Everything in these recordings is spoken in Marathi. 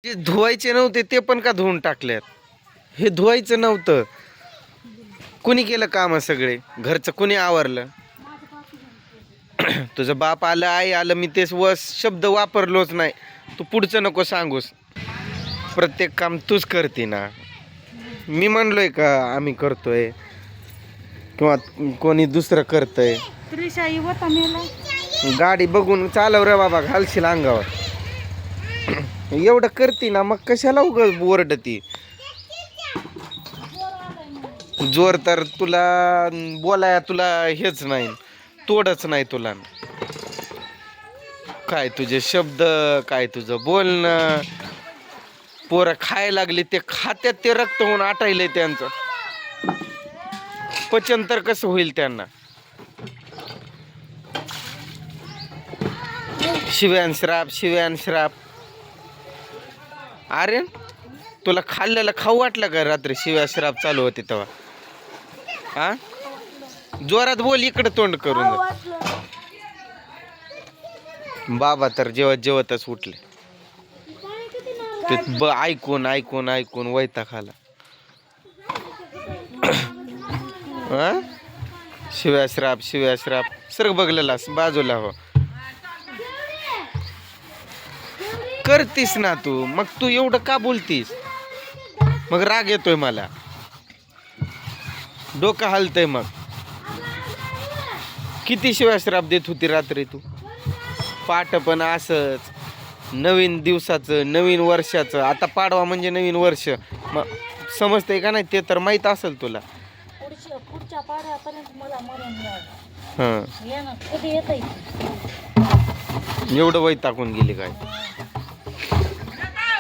जे धुवायचे नव्हते ते पण का धुवून टाकल्यात. हे धुवायचं नव्हतं. कुणी केलं काम सगळे घरचं कुणी आवरलं. तुझं बाप आलं आई आलं मी तेच शब्द वापरलोच नाही. तू पुढचं नको सांगूस. प्रत्येक काम तूच करते ना. मी म्हणलोय का आम्ही करतोय किंवा कोणी दुसरं करतंय. गाडी बघून चालव रे बाबा घालशील अंगावर. एवढं करते ना मग कशाला उगाच ओरडती. जोर तर तुला बोलाया तुला हेच नाही तोडच नाही तुला. काय तुझे शब्द काय तुझं बोलणं. पोरं खायला लागली ते खात्यात ते रक्त होऊन आटायलंय त्यांचं. पचन तर कसं होईल त्यांना. शिव्यान श्राप. अरे तुला खाल्ल्याला खाऊ वाटलं का रात्री शिव्या श्राप चालू होते तेव्हा. हा जोरात बोल इकडे तोंड करून. बाबा तर जेवतच उठले. ऐकून वैताग खाला. शिव्या श्राप सर बघलेलास बाजूला हो. करतीस ना तू मग तू एवढं का बोलतीस. मग राग येतोय मला. डोकं हलतंय मग. किती शिव्या श्राप देत होती रात्री तू. पाठ पण असंच. नवीन दिवसाचं नवीन वर्षाचं आता पाडवा म्हणजे नवीन वर्ष. मग समजतंय का नाही ते तर माहित असेल तुला. एवढं वैतागून गेली काय.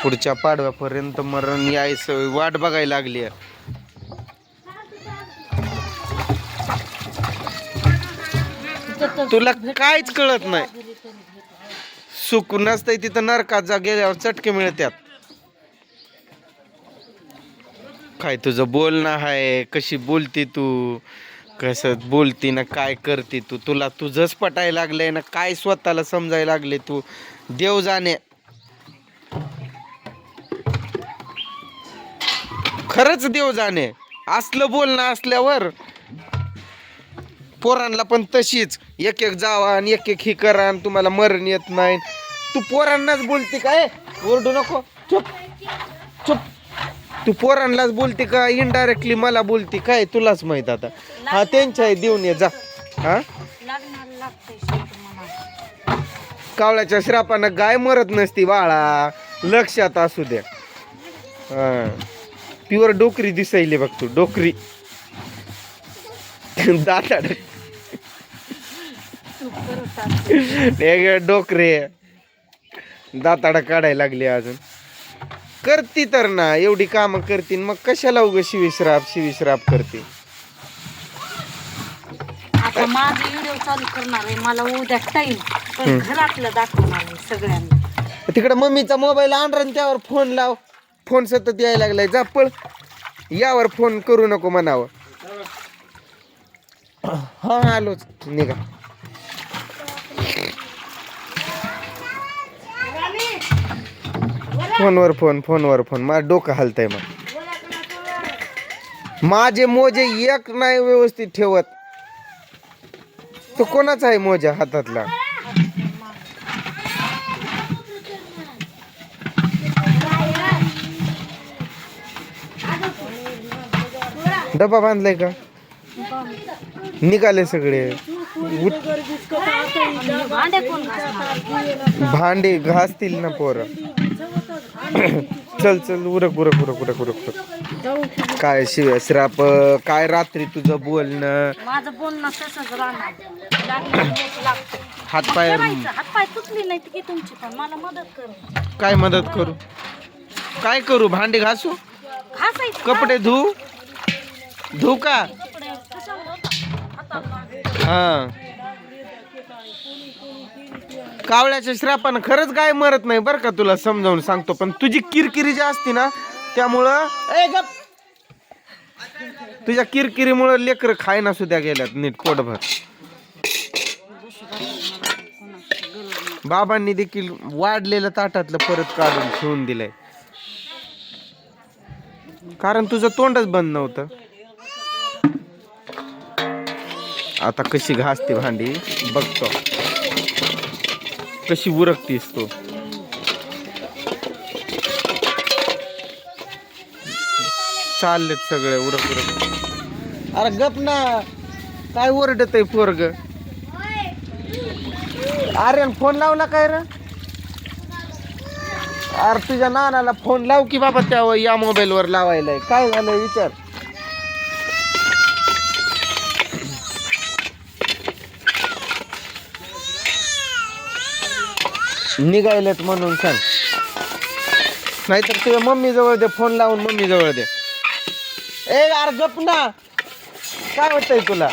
पुढच्या पाडव्यापर्यंत मरण यायचं वाट बघायला लागली. तुला काहीच कळत नाही. सुख नसतंय तिथं नरकात जा गेल्यावर चटके मिळतात. काय तुझं बोलणं आहे कशी बोलती तू कसं बोलती ना काय करते तू. तुला तुझंच पटायला लागलंय ना काय स्वतःला समजायला लागले तू. देव जाणे. खरंच देव जाणे. असलं बोलणं असल्यावर पोरांना पण तशीच एक जावा आणि एक ही करा आणि तुम्हाला मरण येत नाही. तू पोरांनाच बोलते काय. ओरडू नको चुप. तू पोरांनाच बोलते का इनडायरेक्टली मला बोलते काय तुलाच माहित आता. हा त्यांच्या आहे देऊन ये जा. हा कावळ्याच्या श्रापानं गाय मरत नसती बाळा. लक्षात असू द्या. प्युअर डोकरी दिसायली बघ तू. डोकरी दाताड डोकरे दाताड काढायला लागली. अजून करती तर ना एवढी कामं करती मग कशाला उग शिविश्राप करते. आता माझा व्हिडिओ चालू करणार आहे मला उद्या टाइम पण घरातलं दाखवणार आहे सगळ्यांना. तिकडे मम्मीचा मोबाईल आणून त्यावर फोन लाव. फोन सतत यायला लागलाय. जा पळ. यावर फोन करू नको म्हणावं. हा आलोच निघा. फोनवर फोन माझं डोकं हलतंय. मग माझे मोजे एक नाही व्यवस्थित ठेवत. तो कोणाचा आहे मोजा हातातला. डबा बांधलाय का. निघाले सगळे. भांडे घासतील ना पोरं. चल उरक. काय शिव्या श्राप काय रात्री तुझं बोलणं. माझं बोलणं तसंच राहणार. हातपाय तुटली नाही की तुमची पण मला मदत करू. काय मदत करू. काय करू. भांडे घासू. कपडे धू का. हा कावळ्याच्या श्रापानं खरंच गाय मरत नाही बरं का. तुला समजावून सांगतो पण तुझी किरकिरी जी असते ना त्यामुळं तुझ्या किरकिरीमुळं लेकर खायना सुद्धा गेल्यात नीट पोटभर. बाबांनी देखील वाढलेलं ताटातलं परत काढून ठेवून दिलंय. कारण तुझं तोंडच बंद नव्हतं. आता कशी घासते भांडी बघतो, कशी उरकतीस तू. चाललेत सगळे उरक उरक. अरे गप ना, काय ओरडत आहे पोरग. अरे फोन लावला काय रे? अरे तुझ्या नानाला फोन लाव की बाबा, त्या या मोबाईल वर लावायला. काय झालं विचार. निघायलेत म्हणून सांग, नाहीतर तुझ्या मम्मी जवळ दे फोन लावून, मम्मी जवळ दे. ए यार गप ना, काय होतंय तुला.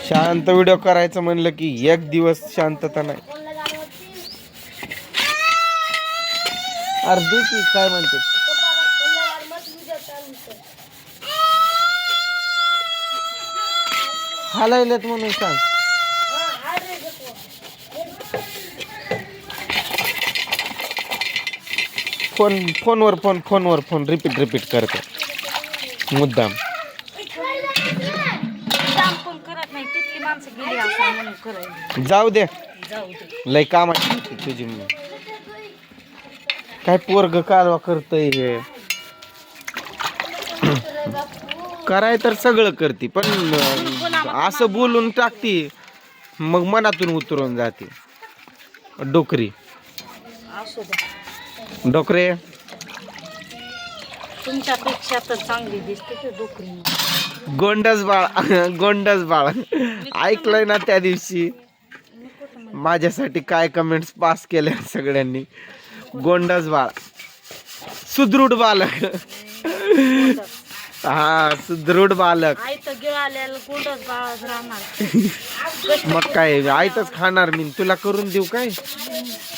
शांत व्हिडिओ करायचं म्हणलं की एक दिवस शांतता नाही. अर्धी की काय म्हणते, हालायलेत म्हणून सांग. फोनवर फोन रिपीट करते मुद्दाम. पण करत नाही, तिथली माणसं गेली असं म्हणून करायला. जाऊ दे, जाऊ दे. लय कामाची होती तुझी. काय पोरग कालवा करतय हे. कराय तर सगळं करते, पण असं बोलून टाकती, मग मनातून उतरून जाते. डोकरी असू द्या, डोकरे. तुमच्यापेक्षा तर चांगली दिसते की डोकरी. गोंडस बाळ ऐकलंय ना त्या दिवशी माझ्यासाठी काय कमेंट्स पास केल्या सगळ्यांनी. गोंडस बाळ, सुदृढ बालक. हा सुदृढ बालक. आई तर गिळाल्याला गोंडस बाळच राहणार. मग काय आयतच खाणार मी, तुला करून देऊ काय.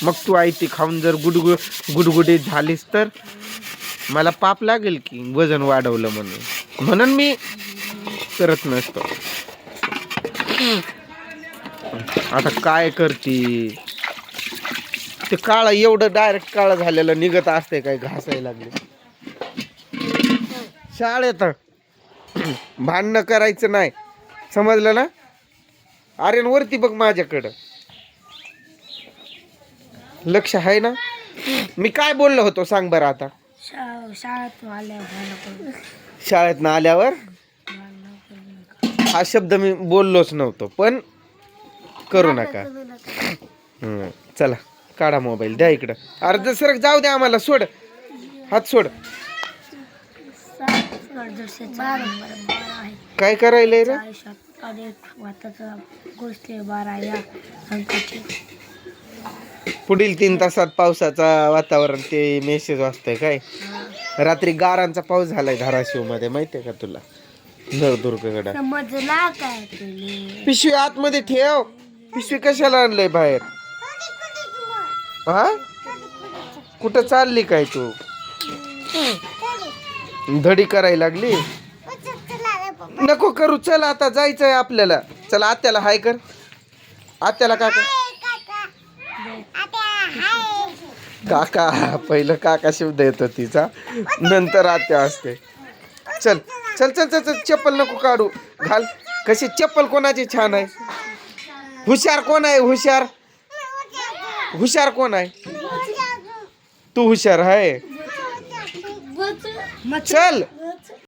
मग तू आई ती खाऊन जर गुडगुडीत झालीस तर मला पाप लागेल की, वजन वाढवलं म्हणून मी करत नसतो. आता काय करती, ते काळं एवढं डायरेक्ट काळं झालेलं निघत असते काय, घासायला लागले. शाळेत भांडणं करायचं नाही, समजलं ना. आर्यन वरती बघ माझ्याकडं, लक्ष आहे ना. मी काय बोललो होतो सांग बरं आता. शाळेत ना आल्यावर हा शब्द मी बोललोच नव्हतो, पण करू नका. चला काढा मोबाईल, द्या इकडं. अर्ध सरक जाऊ द्या आम्हाला, सोड हात सोड. काय करायलंय रे. पुढील 3 तासात पावसाचा वातावरण, ते मेसेज वाचतंय काय. रात्री गारांचा पाऊस झालाय धाराशिव मध्ये, माहितीये का तुला. नळदुर्गकडे. पिशवी आतमध्ये ठेव. पिशवी कशाला आणलंय बाहेर. हा कुठं चालली काय तू. धडी करायला लागली. नको करू, चल आता जायचंय आपल्याला. चला आत्याला हाय कर. आत्याला काका काका, पहिलं काका शब्द येतो तिचा, नंतर आत्या असते. चल चल चल चल, चप्पल नको काढू, घाल. कशी चप्पल कोणाची छान आहे. हुशार कोण आहे, हुशार कोण आहे. तू हुशार आहे. चल.